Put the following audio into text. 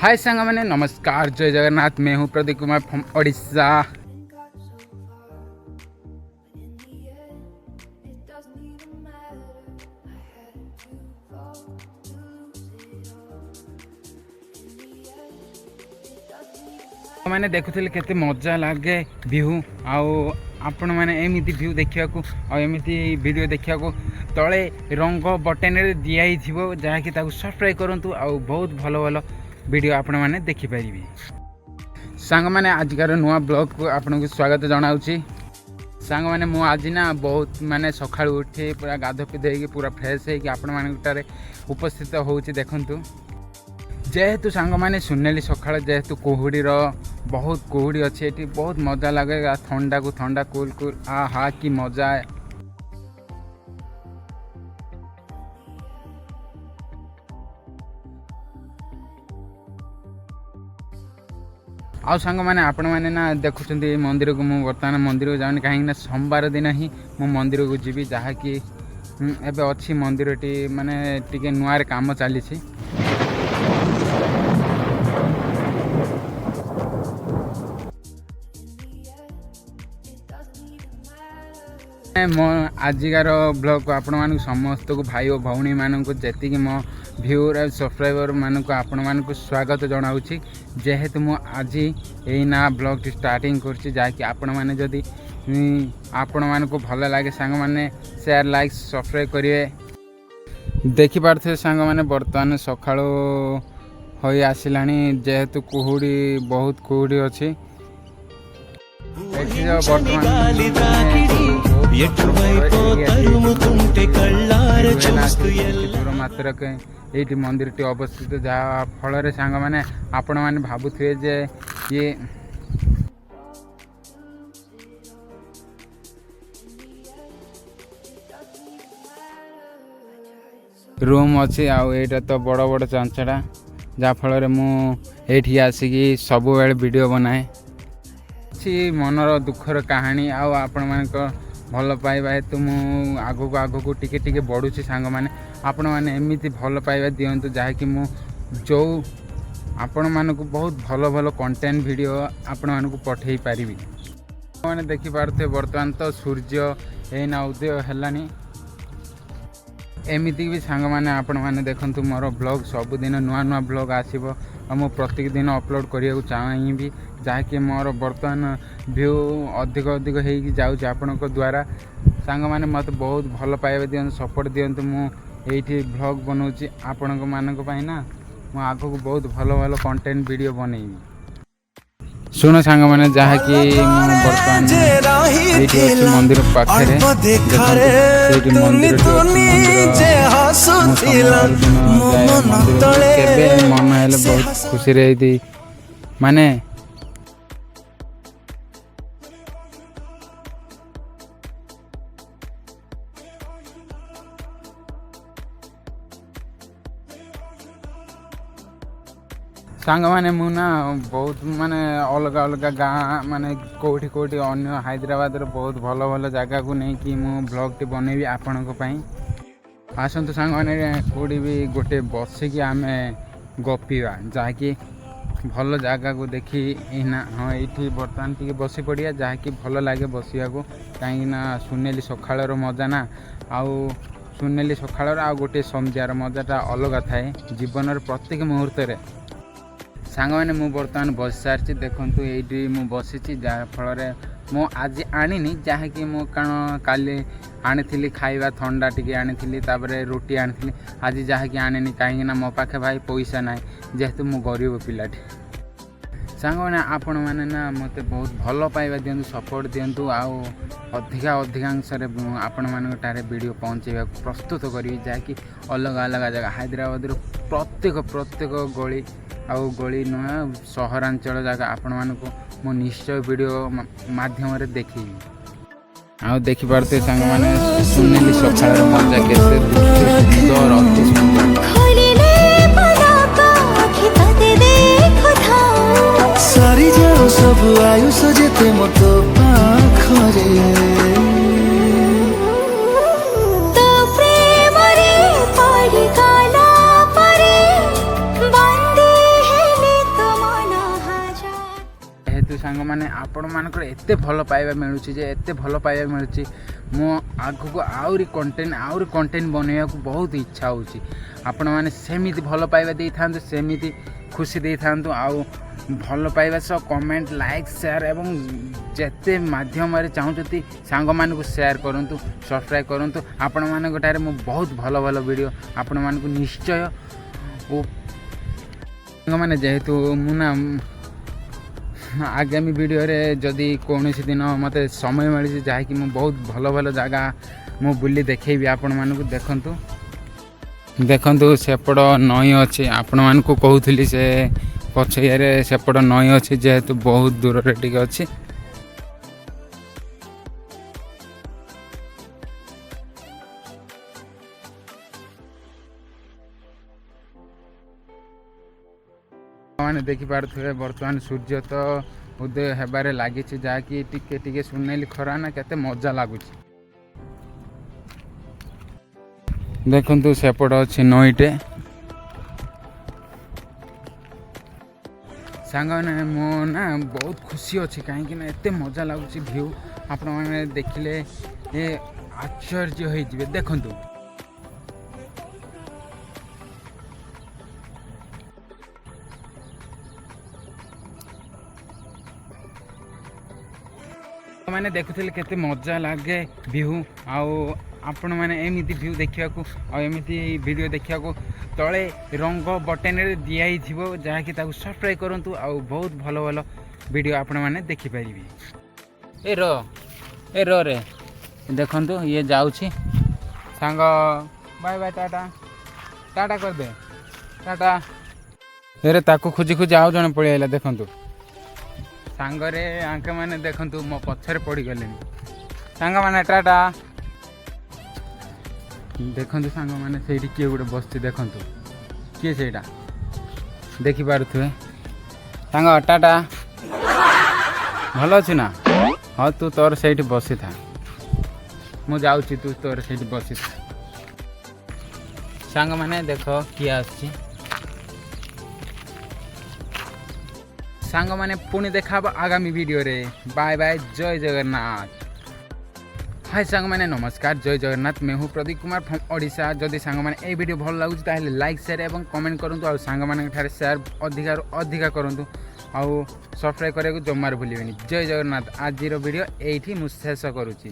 हाय सांग मैंने नमस्कार जय जगन्नाथ। मैं हूँ प्रदीप कुमार फ्रॉम ओडिशा। मैंने देखुली केते मजा लगे व्यू आपण मैंने एमती व्यू देखा एमती वीडियो देखा तले रंग बटन रे दिखाई जहाँकि सब्सक्राइब करूँ आ बहुत भल भल वीडियो आपण मैंने देखिपारे। सांग मैंने आजिकार नुआ ब्लॉग को आपन को स्वागत जनाऊँगी। सांग मैंने मु आज ना बहुत माने सकाळ उठी पूरा गाध पिधे पूरा फ्रेश है कि आपण मानक उपस्थित होची देखंतु। जेहेतु सांग मैंने सुनेली सकाळ जेहेतु कुहुड़ी बहुत कुहुड़ी अच्छी ये बहुत मजा लगे ठंडा को ठंडा कूल कूल आ हा कि मजा है। आउ सांग मैंने आपण मैंने ना देखुं मंदिर को मुझे बर्तमान मंदिर को जाऊनी कहीं सोमवार दिन ही मु मंदिर को जीवी जहाँकि एबे अच्छी मंदिर टी माने टिके नुआ रे काम चली। मो आजिकार ब्लॉग को आपण मानक समस्त को भाई और भौणी मानक जी मो व्यूअर सब्सक्राइबर मानक आपण मानक स्वागत जनाऊँगी। जेहेतु मु आज यही ना ब्लॉग टी स्टार्टिंग करछि जहाँकि आपण माने जदि आपण मानक भल लगे सांग माने शेयर लाइक सब्सक्राइब करिवे। देखि पारथे सांग माने बर्तमान सकाळो होई आसिलानी जेहेतु कुहुड़ी बहुत कुहुड़ी अछि। मात्रक ये मंदिर टी अवस्थित जहाँ फल सांग मैंने आपण मैंने भावुए जे ये रूम अच्छी आईटा तो बड़ बड़ चंचड़ा जहाँ फल मुझे आसिकी सब बेले वीडियो बनाए मनर दुखर कहानी आपण मानक भल पाइबा हेतु मु आगु आगु टिके टिके बढ़ुची सांग माने आपण माने एमिति भल पाइबा दियंतु जहाँकि मु जो आपण मानक बहुत भल भल कंटेंट वीडियो आपण मानक पठेई पारिबी। माने देखि पारथे वर्तमान तो सूर्य एना उदय हेलानी एमिति भी सांग माने आपण माने देखंतु मोर ब्लॉग सबुदिन नुआ नुआ ब्लॉग आसीबो और मु प्रत्येक दिन अपलोड करिया चाहिए जहाँकि मोर बर्तमान व्यू अधिक अधिक हो जाऊँच आपण द्वारा सांग माने मत बहुत भल पाइबा दियंतु सपोर्ट दियंतु मु एठी ब्लॉग बनाऊँगी आपण मानक पई ना मु आगु बहुत भल भल कंटेंट वीडियो बनैबी। सुनो सांग माने जहाँकि बर्तमान मंदिर पाखे मन हेले बहुत खुशी रही माने सांग माने मुना बहुत माने अलग अलग गाँ माने कोठी कोठी अन्य हैदराबाद रे बहुत भल भल जगह को नहीं कि मु ब्लॉग टी बनेबी आपण को पई। आसंतु सांग माने कोठी भी गोटे बसिकी आमे गपीवा जहाँकि भल जगह को देखी ना हाँ ये बर्तमान टी बसी पड़िया जहाँकि भल लगे बसिया को कहीं सुनेली सकाळर मजा ना आउ सुनेली सकाळर आ गोटे संध्यार मजाटा अलग थाए जीवन प्रत्येक मुहूर्त रे। सांग मैंने मु बर्तमान बस सारी देखु ये बसी जहाँ फल मु आज आनी जहाँकि मु कारण काली आनी खाइबा ठंडा टी आनी रोटी आनी आज जहाँकि आनी कहीं मो पाखे भाई पैसा ना जेहेतु मु गरीब पिलाटी। सांग मैंने आपण मैंने ना मत बहुत भल पाइबा दियंतु सपोर्ट दियंतु आउ अधिकांश आपण मानक वीडियो पहुँचेगा प्रस्तुत करी जहाँकि अलग अलग जगह हैदराबाद प्रत्येक गली आउ गली नुआ सहरांचल जगह आपण मानक मो निश्चय वीडियो माध्यम रे देखी आउ देखि पारते सांग माने सुनेली सकाळ मजा केते सुंदर अति सुंदर सारी जाओ सब आयुष जेते मत पाखरे पड़ी काला परे बंदी है ସାଙ୍ଗମାନେ ଆପଣମାନଙ୍କର ଏତେ ଭଲ ପାଇବା ମିଳୁଛି ଯେ ଏତେ ଭଲ ପାଇବା ମିଳୁଛି ମୁଁ ଆଗକୁ ଆହୁରି କଣ୍ଟେଣ୍ଟ ବନେଇବାକୁ ବହୁତ ଇଚ୍ଛା ହେଉଛି। ଆପଣମାନେ ସେମିତି ଭଲ ପାଇବା ଦେଇଥାନ୍ତୁ, ସେମିତି ଖୁସି ଦେଇଥାନ୍ତୁ, ଆଉ ଭଲ ପାଇବା ସହ କମେଣ୍ଟ, ଲାଇକ୍, ସେୟାର ଏବଂ ଯେତେ ମାଧ୍ୟମରେ ଚାହୁଁଛନ୍ତି ସାଙ୍ଗମାନଙ୍କୁ ସେୟାର କରନ୍ତୁ, ସବସ୍କ୍ରାଇବ୍ କରନ୍ତୁ। ଆପଣମାନଙ୍କଠାରେ ମୁଁ ବହୁତ ଭଲ ଭଲ ଭିଡ଼ିଓ ଆପଣମାନଙ୍କୁ ନିଶ୍ଚୟ ଓ ସାଙ୍ଗମାନେ ଯେହେତୁ ମୁଁ ନା ଆଗାମୀ ଭିଡ଼ିଓରେ ଯଦି କୌଣସି ଦିନ ମୋତେ ସମୟ ମିଳିଛି ଯାହାକି ମୁଁ ବହୁତ ଭଲ ଭଲ ଜାଗା ମୁଁ ବୁଲି ଦେଖେଇବି ଆପଣମାନଙ୍କୁ। ଦେଖନ୍ତୁ ସେପଟ ନଈ ଅଛି, ଆପଣମାନଙ୍କୁ କହୁଥିଲି ସେ ପଛ ଇଆରେ ସେପଟ ନଈ ଅଛି, ଯେହେତୁ ବହୁତ ଦୂରରେ ଟିକେ ଅଛି। ମାନେ ଦେଖିପାରୁଥିବେ ବର୍ତ୍ତମାନ ସୂର୍ଯ୍ୟ ତ ଉଦୟ ହେବାରେ ଲାଗିଛି, ଯାହାକି ଟିକେ ଟିକେ ସୁନେଲି ଖରା ନା କେତେ ମଜା ଲାଗୁଛି। ଦେଖନ୍ତୁ ସେପଟ ଅଛି ନଈଟେ। ସାଙ୍ଗମାନେ ମୁଁ ନା ବହୁତ ଖୁସି ଅଛି, କାହିଁକି ନା ଏତେ ମଜା ଲାଗୁଛି ଭିଉ। ଆପଣମାନେ ଦେଖିଲେ ଆଶ୍ଚର୍ଯ୍ୟ ହେଇଯିବେ। ଦେଖନ୍ତୁ ମାନେ ଦେଖୁଥିଲେ କେତେ ମଜା ଲାଗେ ଭିଉ। ଆଉ ଆପଣମାନେ ଏମିତି ଭିଉ ଦେଖିବାକୁ ଆଉ ଏମିତି ଭିଡ଼ିଓ ଦେଖିବାକୁ ତଳେ ରଙ୍ଗ ବଟନରେ ଦିଆହେଇଥିବ, ଯାହାକି ତାକୁ ସବସ୍କ୍ରାଇବ୍ କରନ୍ତୁ ଆଉ ବହୁତ ଭଲ ଭଲ ଭିଡ଼ିଓ ଆପଣମାନେ ଦେଖିପାରିବେ। ଏ ରେ ଦେଖନ୍ତୁ ଇଏ ଯାଉଛି ସାଙ୍ଗ, ବାଏ ବାଏ, ଟାଟା ଟାଟା କରିଦେ, ଟାଟା। ଏରେ ତାକୁ ଖୋଜି ଖୋଜି ଆଉ ଜଣେ ପଳେଇ ଆଇଲା। ଦେଖନ୍ତୁ ସାଙ୍ଗରେ ଆଙ୍କେମାନେ ଦେଖନ୍ତୁ ମୋ ପଛରେ ପଡ଼ିଗଲେଣି। ସାଙ୍ଗମାନେ ଟାଟା। ଦେଖନ୍ତୁ ସାଙ୍ଗମାନେ ସେଇଠି କିଏ ଗୋଟେ ବସିଛି, ଦେଖନ୍ତୁ କିଏ ସେଇଟା ଦେଖିପାରୁଥିବେ। ସାଙ୍ଗ ଟାଟା, ଭଲ ଅଛି ନା? ହଁ ତୁ ତୋର ସେଇଠି ବସିଥା, ମୁଁ ଯାଉଛି, ତୁ ତୋର ସେଇଠି ବସିଥା। ସାଙ୍ଗମାନେ ଦେଖ କିଏ ଆସୁଛି। ସାଙ୍ଗମାନେ ପୁଣି ଦେଖା ହେବ ଆଗାମୀ ଭିଡ଼ିଓରେ। बाय बाय, जय जगन्नाथ। हाय साଙ୍ଗमाने नमस्कार, जय जगन्नाथ। मैं हूँ प्रदीप कुमार फ्रॉम ओडिशा। जदि साଙ୍ଗमाने ए वीडियो भल लगुच ताहले लाइक, शेयर एवं कमेंट करंतु। आ साଙ୍ଗमाने ठारे शेयर अधिका करंतु, आउ सब्सक्राइब करने को जमार भूलिबेनी। जय जगन्नाथ। आज वीडियो एठी मु शेष करूची।